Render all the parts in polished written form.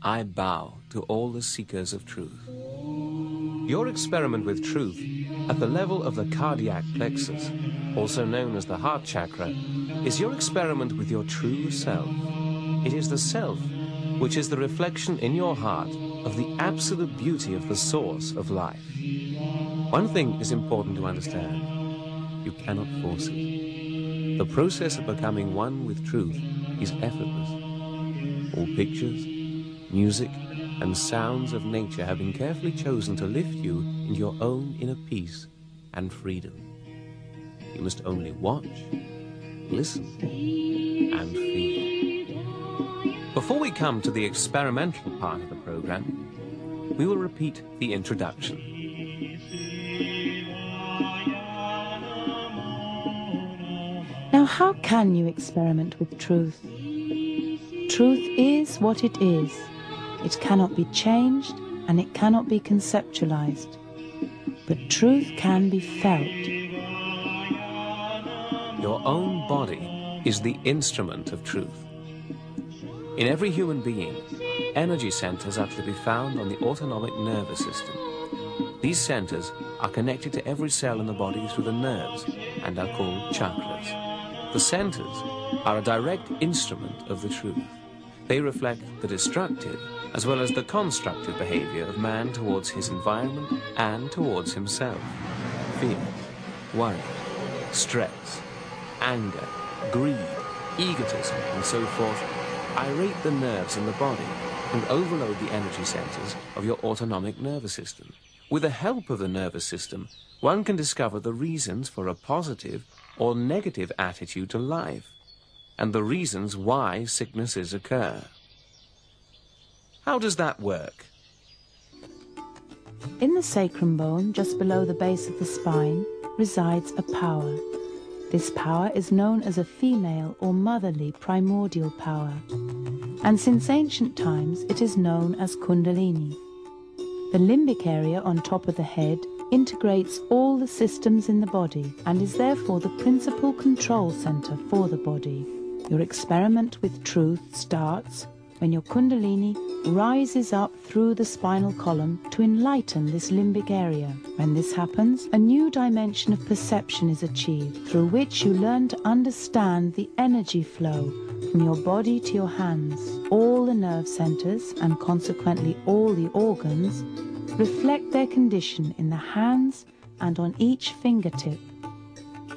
I bow to all the seekers of truth. Your experiment with truth at the level of the cardiac plexus, also known as the heart chakra, is your experiment with your true self. It is the self which is the reflection in your heart of the absolute beauty of the source of life. One thing is important to understand. You cannot force it. The process of becoming one with truth is effortless. All pictures, music, and sounds of nature have been carefully chosen to lift you into your own inner peace and freedom. You must only watch, listen, and feel. Before we come to the experimental part of the program, we will repeat the introduction. Now, how can you experiment with truth? Truth is what it is. It cannot be changed and it cannot be conceptualized. But truth can be felt. Your own body is the instrument of truth. In every human being, energy centers are to be found on the autonomic nervous system. These centers are connected to every cell in the body through the nerves and are called chakras. The centers are a direct instrument of the truth. They reflect the destructive as well as the constructive behavior of man towards his environment and towards himself. Fear, worry, stress, anger, greed, egotism, and so forth irate the nerves in the body and overload the energy centers of your autonomic nervous system. With the help of the nervous system, one can discover the reasons for a positive or negative attitude to life, and the reasons why sicknesses occur. How does that work? In the sacrum bone, just below the base of the spine, resides a power. This power is known as a female or motherly primordial power, and since ancient times it is known as Kundalini. The limbic area on top of the head integrates all the systems in the body and is therefore the principal control center for the body. Your experiment with truth starts when your Kundalini rises up through the spinal column to enlighten this limbic area. When this happens, a new dimension of perception is achieved, through which you learn to understand the energy flow from your body to your hands. All the nerve centers, and consequently all the organs, reflect their condition in the hands and on each fingertip.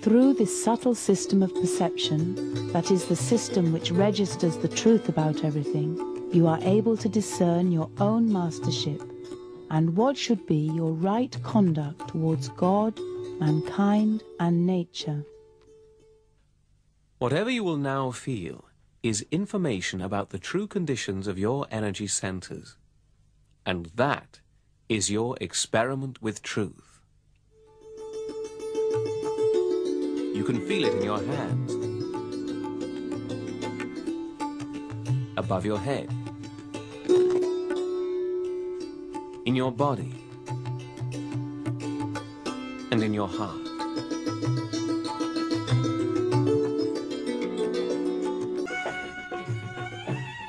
Through this subtle system of perception, that is the system which registers the truth about everything, you are able to discern your own mastership and what should be your right conduct towards God, mankind, and nature. Whatever you will now feel is information about the true conditions of your energy centers, and that is your experiment with truth. You can feel it in your hands, above your head, in your body, and in your heart.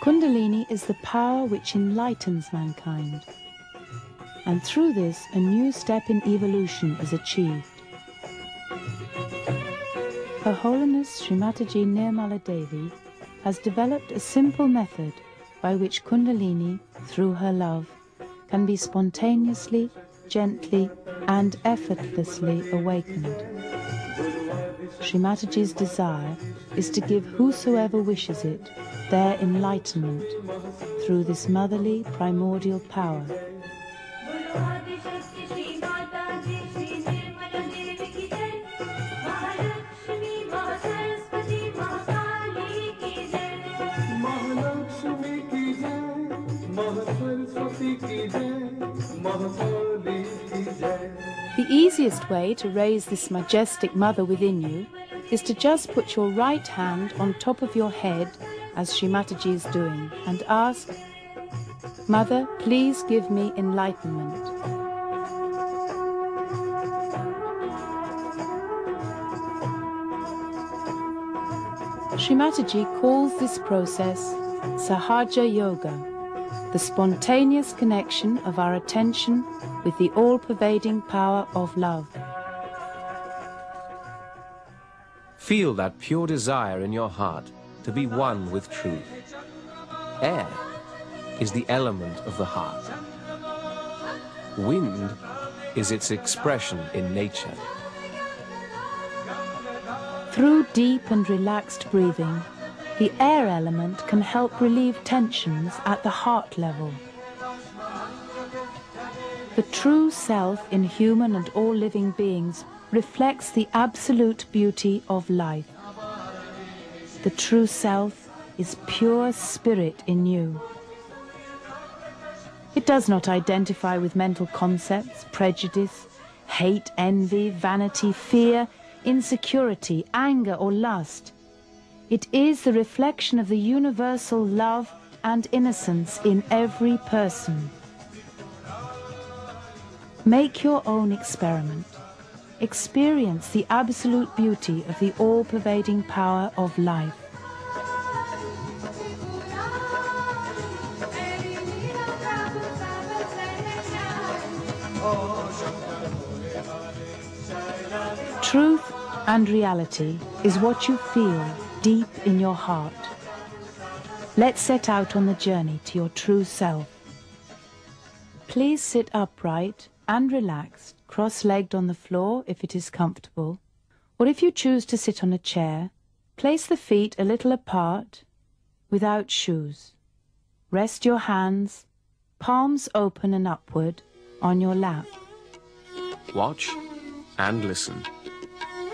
Kundalini is the power which enlightens mankind, and through this a new step in evolution is achieved. Her Holiness Srimataji Nirmala Devi has developed a simple method by which Kundalini, through her love, can be spontaneously, gently, and effortlessly awakened. Srimataji's desire is to give whosoever wishes it their enlightenment through this motherly primordial power. The easiest way to raise this majestic mother within you is to just put your right hand on top of your head, as Srimataji is doing, and ask, "Mother, please give me enlightenment." Srimataji calls this process Sahaja Yoga, the spontaneous connection of our attention with the all-pervading power of love. Feel that pure desire in your heart to be one with truth. Air is the element of the heart. Wind is its expression in nature. Through deep and relaxed breathing, the air element can help relieve tensions at the heart level. The true self in human and all living beings reflects the absolute beauty of life. The true self is pure spirit in you. It does not identify with mental concepts, prejudice, hate, envy, vanity, fear, insecurity, anger, or lust. It is the reflection of the universal love and innocence in every person. Make your own experiment. Experience the absolute beauty of the all-pervading power of life. Truth and reality is what you feel deep in your heart. Let's set out on the journey to your true self. Please sit upright and relaxed, cross-legged on the floor if it is comfortable, or if you choose to sit on a chair, place the feet a little apart, without shoes. Rest your hands, palms open and upward, on your lap. Watch and listen.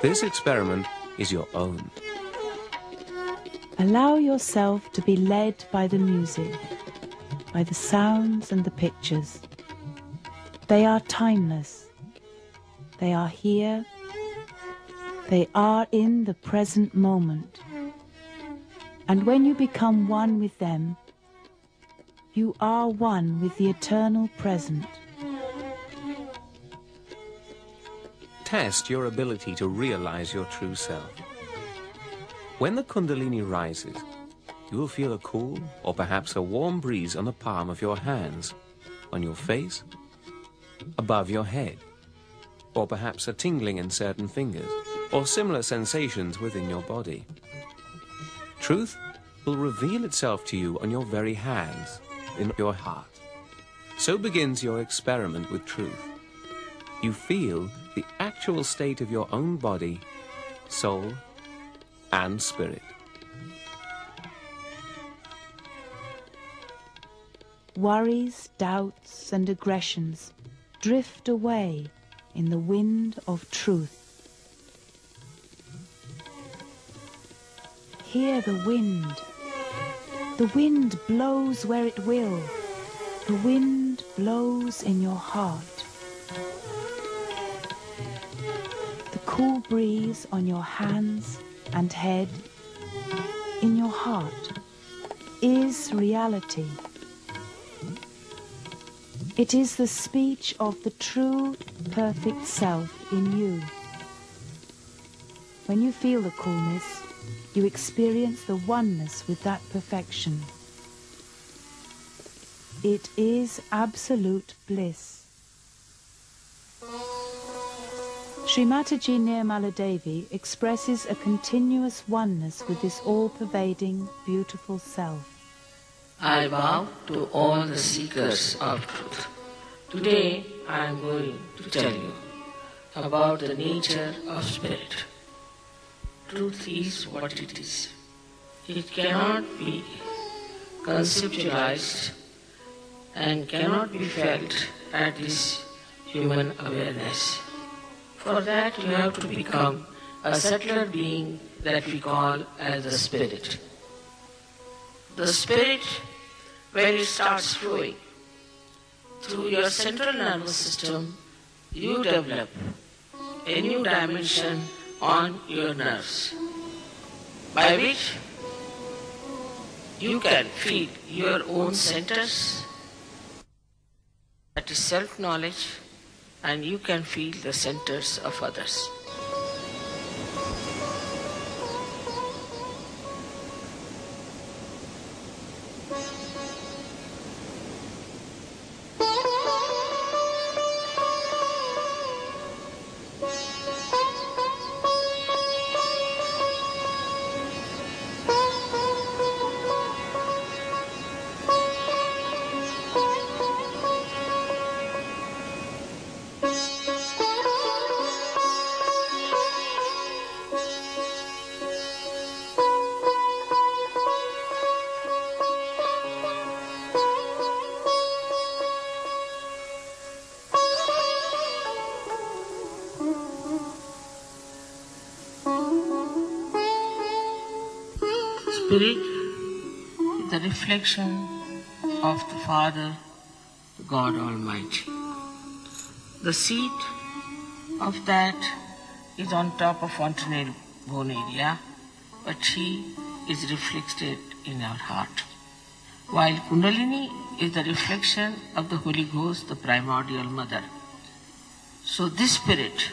This experiment is your own. Allow yourself to be led by the music, by the sounds and the pictures. They are timeless. They are here. They are in the present moment. And when you become one with them, you are one with the eternal present. Test your ability to realize your true self. When the Kundalini rises, you will feel a cool or perhaps a warm breeze on the palm of your hands, on your face, above your head, or perhaps a tingling in certain fingers, or similar sensations within your body. Truth will reveal itself to you on your very hands, in your heart. So begins your experiment with truth. You feel the actual state of your own body, soul, and spirit. Worries, doubts, and aggressions drift away in the wind of truth. Hear the wind. The wind blows where it will. The wind blows in your heart. The cool breeze on your hands and head, in your heart, is reality. It is the speech of the true, perfect self in you. When you feel the coolness, you experience the oneness with that perfection. It is absolute bliss. Sri Mataji Nirmala Devi expresses a continuous oneness with this all-pervading, beautiful self. I bow to all the seekers of truth. Today I am going to tell you about the nature of spirit. Truth is what it is. It cannot be conceptualized and cannot be felt at this human awareness. For that you have to become a subtler being that we call as the spirit. The spirit, when it starts flowing through your central nervous system, you develop a new dimension on your nerves, by which you can feel your own centers, that is self-knowledge, and you can feel the centers of others. Spirit is the reflection of the Father, God Almighty. The seat of that is on top of fontanel bone area, but she is reflected in our heart. While Kundalini is the reflection of the Holy Ghost, the primordial mother. So this spirit,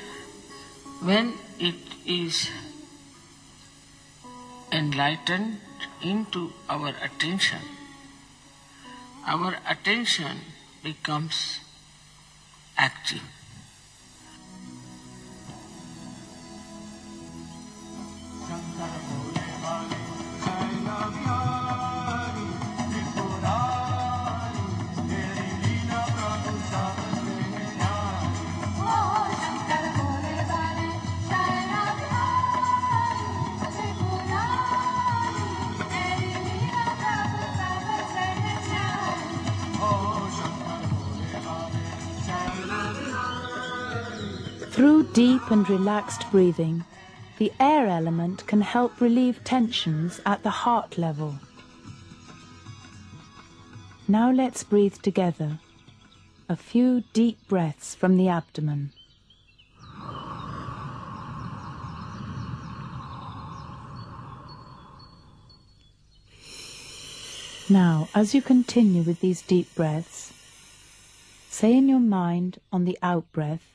when it is enlightened into our attention becomes active. Through deep and relaxed breathing, the air element can help relieve tensions at the heart level. Now let's breathe together. A few deep breaths from the abdomen. Now, as you continue with these deep breaths, say in your mind on the out-breath,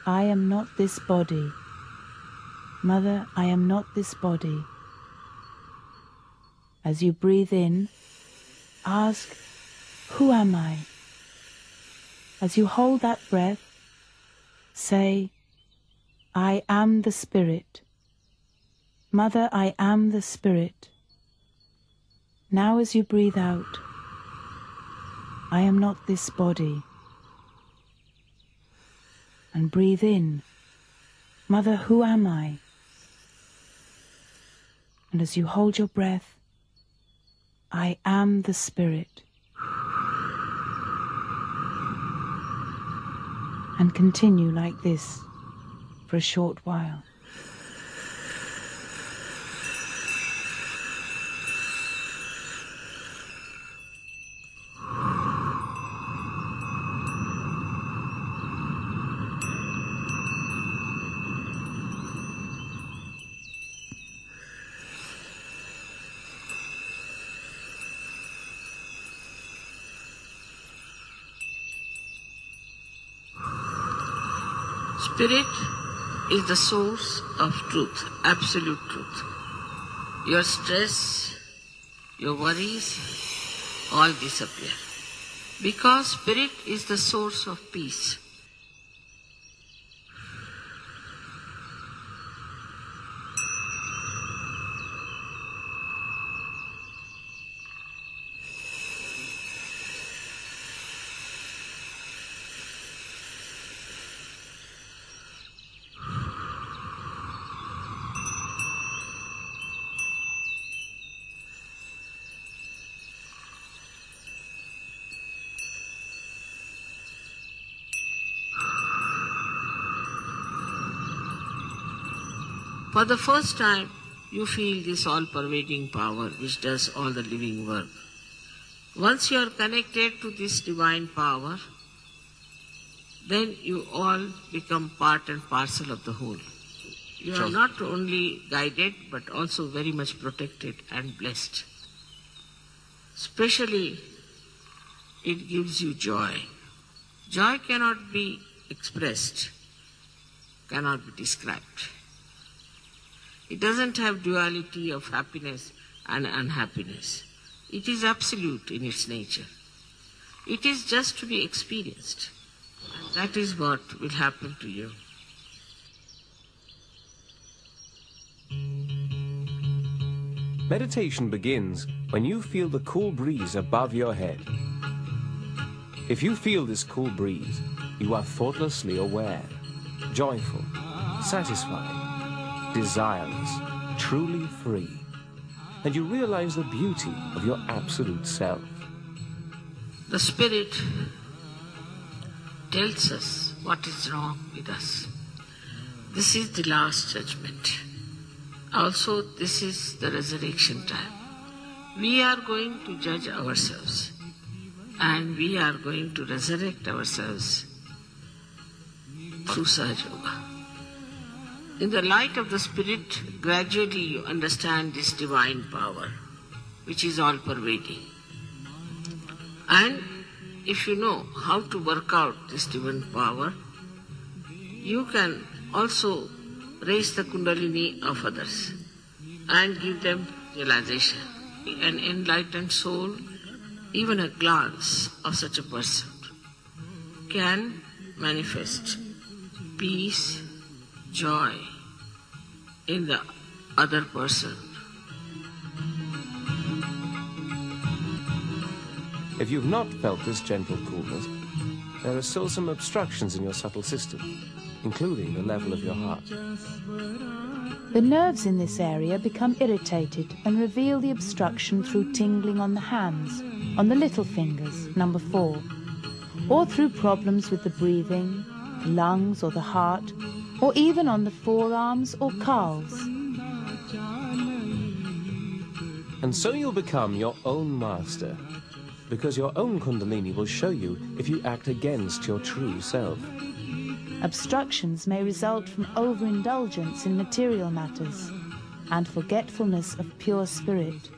I am not this body. Mother, I am not this body. As you breathe in, ask, who am I? As you hold that breath, say, I am the Spirit. Mother, I am the Spirit. Now as you breathe out, I am not this body. And breathe in, Mother, who am I? And as you hold your breath, I am the Spirit. And continue like this for a short while. Spirit is the source of truth, absolute truth. Your stress, your worries, all disappear. Because Spirit is the source of peace. For the first time, you feel this all-pervading power which does all the living work. Once you are connected to this divine power, then you all become part and parcel of the whole. You are not only guided, but also very much protected and blessed. Especially, it gives you joy. Joy cannot be expressed, cannot be described. It doesn't have duality of happiness and unhappiness. It is absolute in its nature. It is just to be experienced. And that is what will happen to you. Meditation begins when you feel the cool breeze above your head. If you feel this cool breeze, you are thoughtlessly aware, joyful, satisfied, desireless, truly free, and you realize the beauty of your absolute self. The Spirit tells us what is wrong with us. This is the last judgment. Also, this is the resurrection time. We are going to judge ourselves and we are going to resurrect ourselves through Sahaja Yoga. In the light of the Spirit, gradually you understand this divine power, which is all-pervading. And if you know how to work out this divine power, you can also raise the Kundalini of others and give them realization. An enlightened soul, even a glance of such a person, can manifest peace, joy in the other person. If you've not felt this gentle coolness, there are still some obstructions in your subtle system, including the level of your heart. The nerves in this area become irritated and reveal the obstruction through tingling on the hands, on the little fingers, number 4, or through problems with the breathing, the lungs or the heart, or even on the forearms or calves. And so you'll become your own master, because your own Kundalini will show you if you act against your true self. Obstructions may result from overindulgence in material matters and forgetfulness of pure spirit.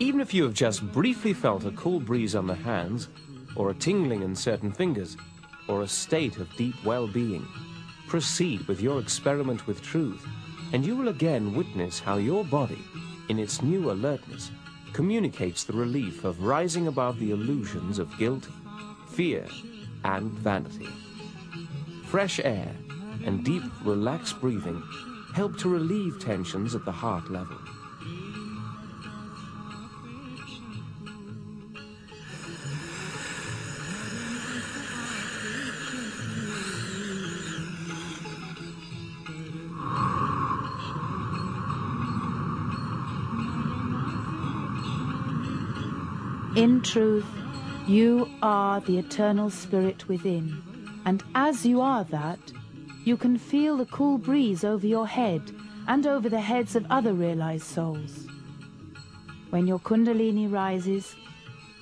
Even if you have just briefly felt a cool breeze on the hands, or a tingling in certain fingers, or a state of deep well-being, proceed with your experiment with truth, and you will again witness how your body, in its new alertness, communicates the relief of rising above the illusions of guilt, fear, and vanity. Fresh air and deep, relaxed breathing help to relieve tensions at the heart level. In truth, you are the eternal spirit within, and as you are that, you can feel the cool breeze over your head and over the heads of other realized souls. When your Kundalini rises,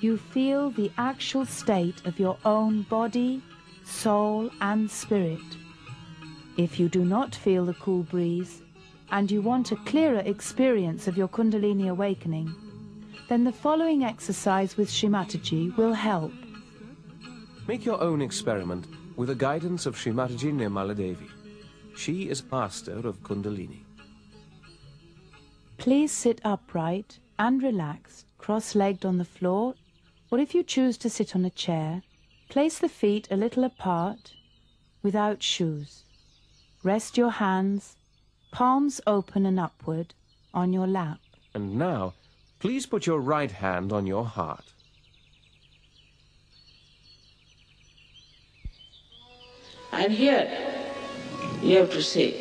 you feel the actual state of your own body, soul, and spirit. If you do not feel the cool breeze, and you want a clearer experience of your Kundalini awakening, then the following exercise with Shrimataji will help. Make your own experiment with the guidance of Shrimataji Nirmala Devi. She is master of Kundalini. Please sit upright and relaxed, cross-legged on the floor, or if you choose to sit on a chair, place the feet a little apart, without shoes. Rest your hands, palms open and upward, on your lap. And now, please put your right hand on your heart. And here, you have to say,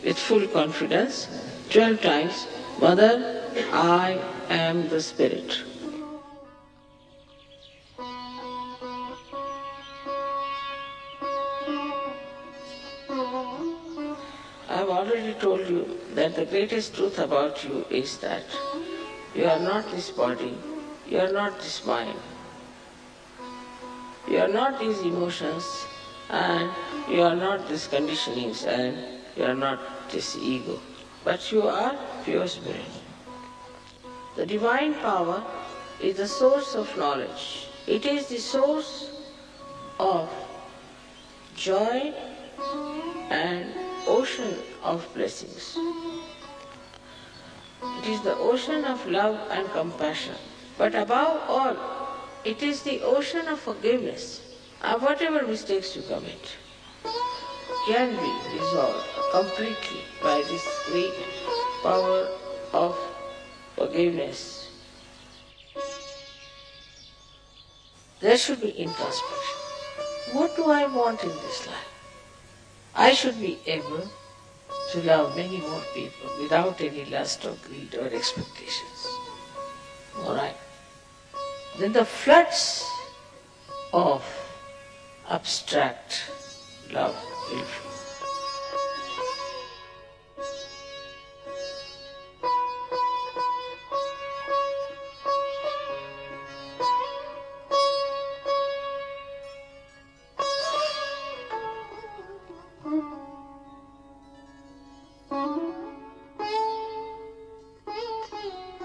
with full confidence, 12 times, Mother, I am the Spirit. I've already told you that the greatest truth about you is that you are not this body, you are not this mind, you are not these emotions, and you are not these conditionings, and you are not this ego, but you are pure spirit. The divine power is the source of knowledge. It is the source of joy and ocean of blessings. It is the ocean of love and compassion. But above all, it is the ocean of forgiveness. And whatever mistakes you commit can be resolved completely by this great power of forgiveness. There should be introspection. What do I want in this life? I should be able to love many more people without any lust or greed or expectations. All right. Then the floods of abstract love will flow.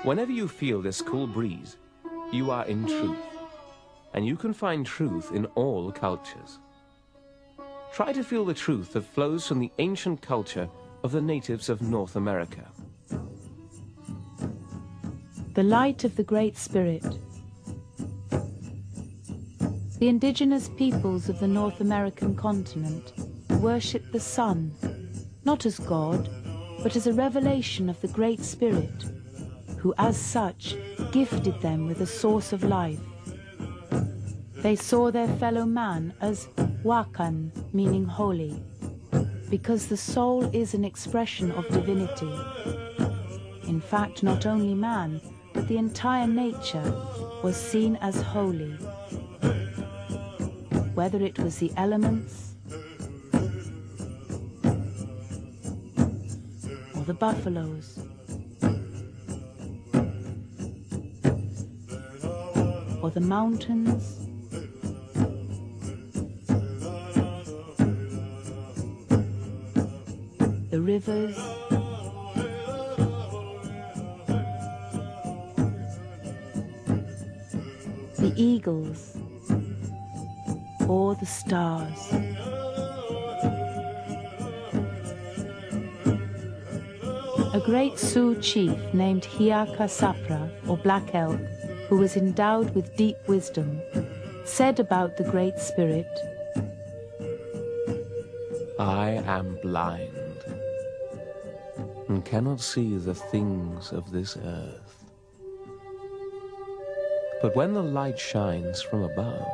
Whenever you feel this cool breeze, you are in truth, and you can find truth in all cultures. Try to feel the truth that flows from the ancient culture of the natives of North America. The light of the Great Spirit. The indigenous peoples of the North American continent worship the sun, not as God, but as a revelation of the Great Spirit, who as such gifted them with a source of life. They saw their fellow man as wakan, meaning holy, because the soul is an expression of divinity. In fact, not only man, but the entire nature was seen as holy. Whether it was the elements, or the buffaloes, or the mountains, the rivers, the eagles, or the stars. A great Sioux chief named Hiaka Sapra, or Black Elk, who was endowed with deep wisdom, said about the Great Spirit, I am blind and cannot see the things of this earth. But when the light shines from above,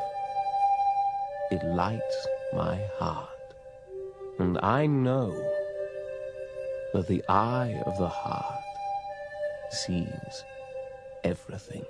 it lights my heart, and I know that the eye of the heart sees everything.